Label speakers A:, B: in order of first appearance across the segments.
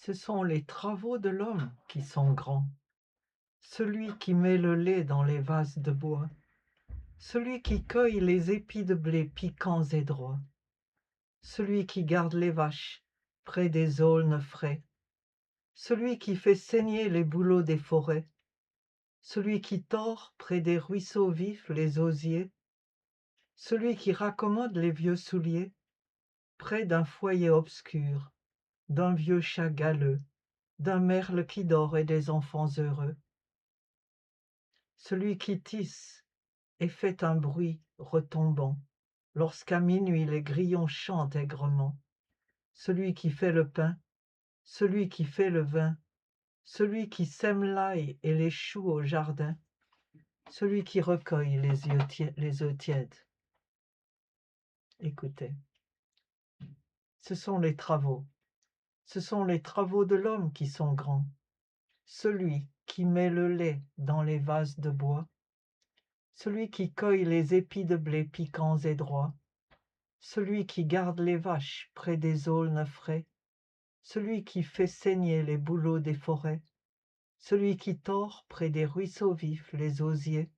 A: Ce sont les travaux de l'homme qui sont grands. Celui qui met le lait dans les vases de bois, celui qui cueille les épis de blé piquants et droits, celui qui garde les vaches près des aulnes frais, celui qui fait saigner les bouleaux des forêts, celui qui tord près des ruisseaux vifs les osiers, celui qui raccommode les vieux souliers près d'un foyer obscur, d'un vieux chat galeux, d'un merle qui dort et des enfants heureux, celui qui tisse et fait un bruit retombant lorsqu'à minuit les grillons chantent aigrement, celui qui fait le pain, celui qui fait le vin, celui qui sème l'ail et les choux au jardin, celui qui recueille les œufs tièdes. Écoutez, ce sont les travaux de l'homme qui sont grands, celui qui met le lait dans les vases de bois, celui qui cueille les épis de blé piquants et droits, celui qui garde les vaches près des aulnes frais, celui qui fait saigner les bouleaux des forêts, celui qui tord près des ruisseaux vifs les osiers,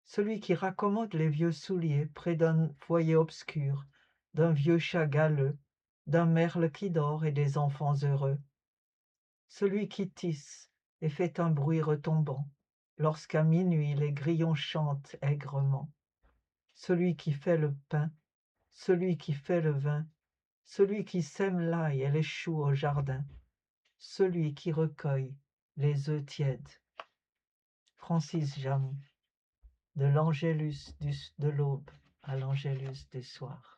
A: celui qui raccommode les vieux souliers près d'un foyer obscur, d'un vieux chat galeux, d'un merle qui dort et des enfants heureux, celui qui tisse et fait un bruit retombant lorsqu'à minuit les grillons chantent aigrement, celui qui fait le pain, celui qui fait le vin, celui qui sème l'ail et les choux au jardin, celui qui recueille les œufs tièdes. Francis Jammes, de l'Angélus de l'aube à l'Angélus du soir.